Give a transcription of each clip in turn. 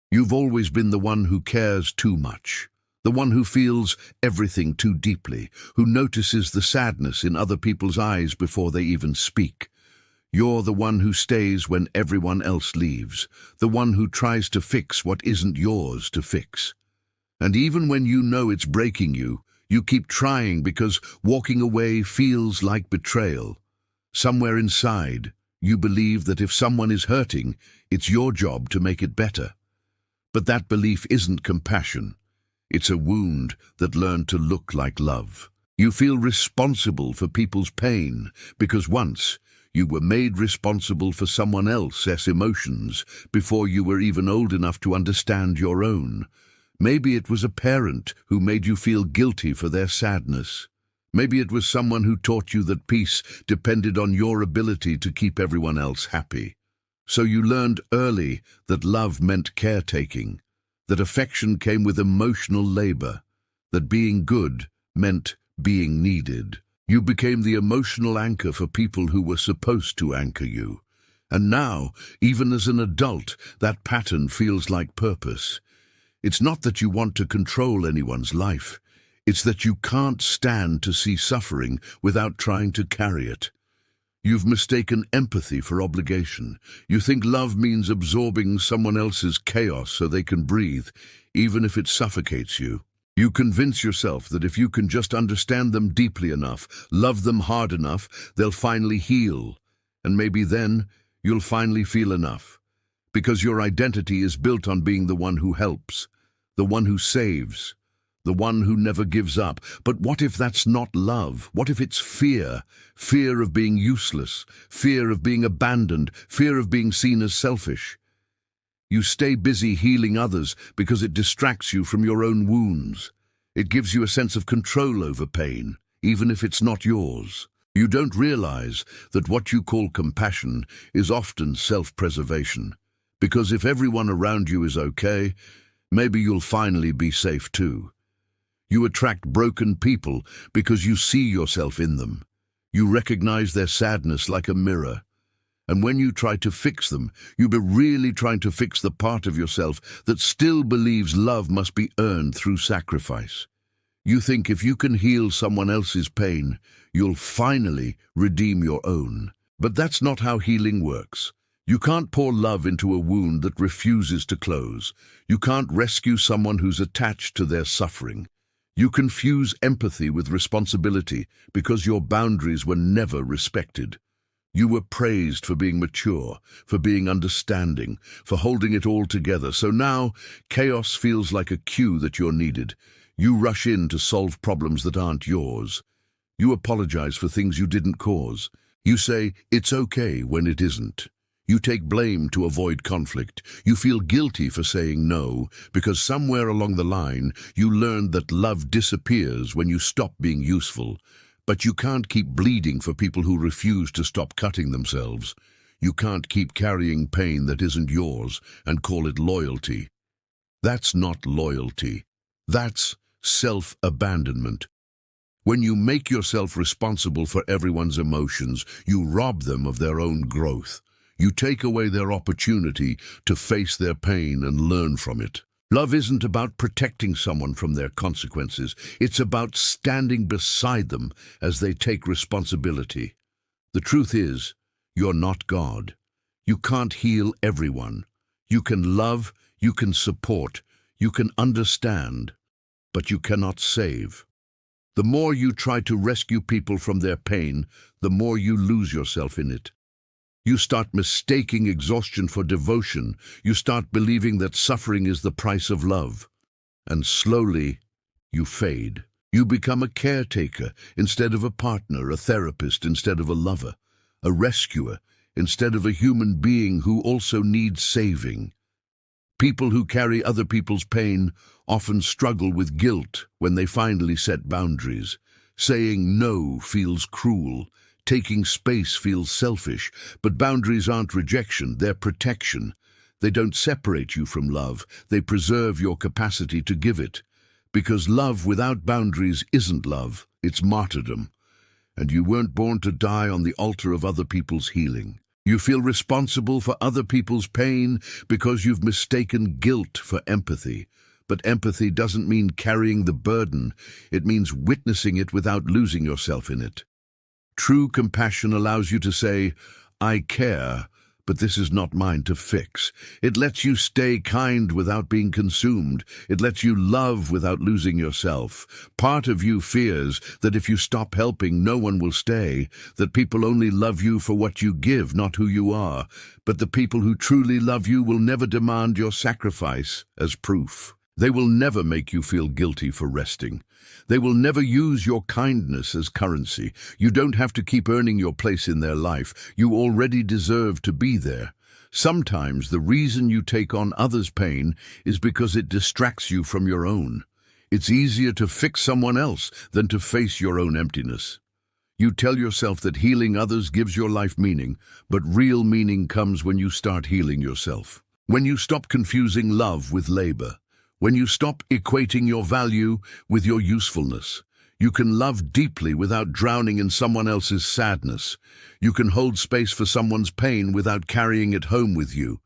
You've always been the one who cares too much, the one who feels everything too deeply, who notices the sadness in other people's eyes before they even speak. You're the one who stays when everyone else leaves, the one who tries to fix what isn't yours to fix. And even when you know it's breaking you, you keep trying because walking away feels like betrayal. Somewhere inside, you believe that if someone is hurting, it's your job to make it better. But that belief isn't compassion. It's a wound that learned to look like love. You feel responsible for people's pain because once you were made responsible for someone else's emotions before you were even old enough to understand your own. Maybe it was a parent who made you feel guilty for their sadness. Maybe it was someone who taught you that peace depended on your ability to keep everyone else happy. So you learned early that love meant caretaking, that affection came with emotional labor, that being good meant being needed. You became the emotional anchor for people who were supposed to anchor you. And now, even as an adult, that pattern feels like purpose. It's not that you want to control anyone's life. It's that you can't stand to see suffering without trying to carry it. You've mistaken empathy for obligation. You think love means absorbing someone else's chaos so they can breathe, even if it suffocates you. You convince yourself that if you can just understand them deeply enough, love them hard enough, they'll finally heal. And maybe then you'll finally feel enough. Because your identity is built on being the one who helps, the one who saves, the one who never gives up. But what if that's not love? What if it's fear? Fear of being useless, fear of being abandoned, fear of being seen as selfish. You stay busy healing others because it distracts you from your own wounds. It gives you a sense of control over pain, even if it's not yours. You don't realize that what you call compassion is often self-preservation. Because if everyone around you is okay, maybe you'll finally be safe too. You attract broken people because you see yourself in them. You recognize their sadness like a mirror. And when you try to fix them, you'll be really trying to fix the part of yourself that still believes love must be earned through sacrifice. You think if you can heal someone else's pain, you'll finally redeem your own. But that's not how healing works. You can't pour love into a wound that refuses to close. You can't rescue someone who's attached to their suffering. You confuse empathy with responsibility because your boundaries were never respected. You were praised for being mature, for being understanding, for holding it all together. So now, chaos feels like a cue that you're needed. You rush in to solve problems that aren't yours. You apologize for things you didn't cause. You say, it's okay when it isn't. You take blame to avoid conflict. You feel guilty for saying no, because somewhere along the line, you learned that love disappears when you stop being useful. But you can't keep bleeding for people who refuse to stop cutting themselves. You can't keep carrying pain that isn't yours and call it loyalty. That's not loyalty. That's self-abandonment. When you make yourself responsible for everyone's emotions, you rob them of their own growth. You take away their opportunity to face their pain and learn from it. Love isn't about protecting someone from their consequences. It's about standing beside them as they take responsibility. The truth is, you're not God. You can't heal everyone. You can love, you can support, you can understand, but you cannot save. The more you try to rescue people from their pain, the more you lose yourself in it. You start mistaking exhaustion for devotion. You start believing that suffering is the price of love. And slowly, you fade. You become a caretaker instead of a partner, a therapist instead of a lover, a rescuer instead of a human being who also needs saving. People who carry other people's pain often struggle with guilt when they finally set boundaries. Saying no feels cruel. Taking space feels selfish, but boundaries aren't rejection, they're protection. They don't separate you from love, they preserve your capacity to give it. Because love without boundaries isn't love, it's martyrdom. And you weren't born to die on the altar of other people's healing. You feel responsible for other people's pain because you've mistaken guilt for empathy. But empathy doesn't mean carrying the burden. It means witnessing it without losing yourself in it. True compassion allows you to say, I care, but this is not mine to fix. It lets you stay kind without being consumed. It lets you love without losing yourself. Part of you fears that if you stop helping, no one will stay, that people only love you for what you give, not who you are. But the people who truly love you will never demand your sacrifice as proof. They will never make you feel guilty for resting. They will never use your kindness as currency. You don't have to keep earning your place in their life. You already deserve to be there. Sometimes the reason you take on others' pain is because it distracts you from your own. It's easier to fix someone else than to face your own emptiness. You tell yourself that healing others gives your life meaning, but real meaning comes when you start healing yourself. When you stop confusing love with labor. When you stop equating your value with your usefulness. You can love deeply without drowning in someone else's sadness. You can hold space for someone's pain without carrying it home with you.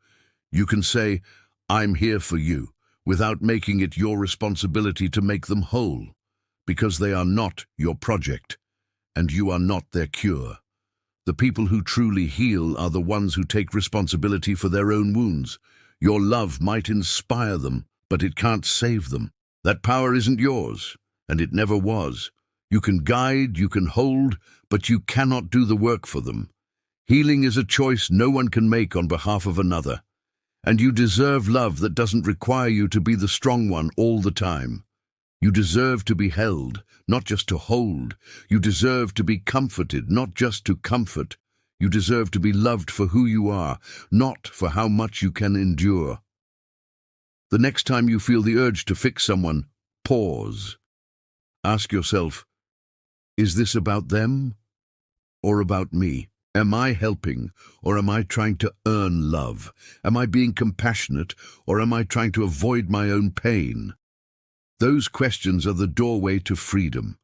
You can say, I'm here for you, without making it your responsibility to make them whole, because they are not your project, and you are not their cure. The people who truly heal are the ones who take responsibility for their own wounds. Your love might inspire them, but it can't save them. That power isn't yours, and it never was. You can guide, you can hold, but you cannot do the work for them. Healing is a choice no one can make on behalf of another. And you deserve love that doesn't require you to be the strong one all the time. You deserve to be held, not just to hold. You deserve to be comforted, not just to comfort. You deserve to be loved for who you are, not for how much you can endure. The next time you feel the urge to fix someone, pause. Ask yourself, is this about them or about me? Am I helping or am I trying to earn love? Am I being compassionate or am I trying to avoid my own pain? Those questions are the doorway to freedom.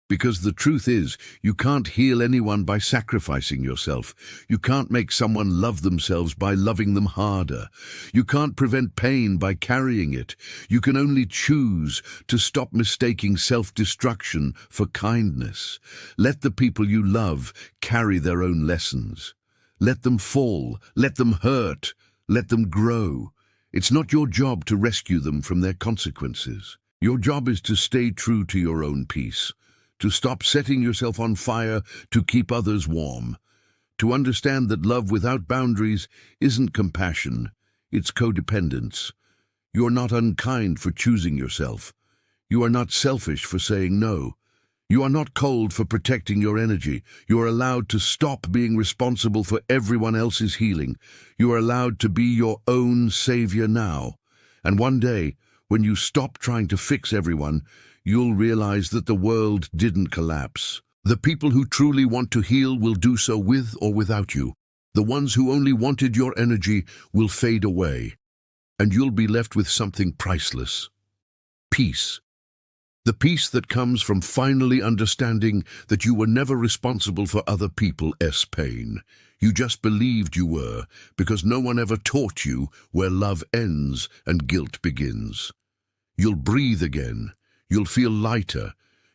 Because the truth is, you can't heal anyone by sacrificing yourself. You can't make someone love themselves by loving them harder. You can't prevent pain by carrying it. You can only choose to stop mistaking self-destruction for kindness. Let the people you love carry their own lessons. Let them fall, let them hurt, let them grow. It's not your job to rescue them from their consequences. Your job is to stay true to your own peace. To stop setting yourself on fire to keep others warm. To understand that love without boundaries isn't compassion, it's codependence. You're not unkind for choosing yourself. You are not selfish for saying no. You are not cold for protecting your energy. You are allowed to stop being responsible for everyone else's healing. You are allowed to be your own savior now. And one day, when you stop trying to fix everyone, you'll realize that the world didn't collapse. The people who truly want to heal will do so with or without you. The ones who only wanted your energy will fade away, and you'll be left with something priceless. Peace. The peace that comes from finally understanding that you were never responsible for other people's pain. You just believed you were, because no one ever taught you where love ends and guilt begins. You'll breathe again. You'll feel lighter.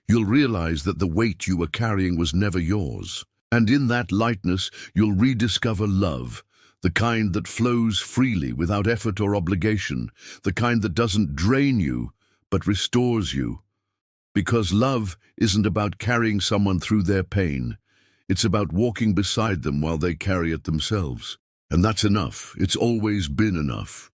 You'll realize that the weight you were carrying was never yours. And in that lightness, you'll rediscover love, the kind that flows freely without effort or obligation, the kind that doesn't drain you, but restores you. Because love isn't about carrying someone through their pain. It's about walking beside them while they carry it themselves. And that's enough. It's always been enough.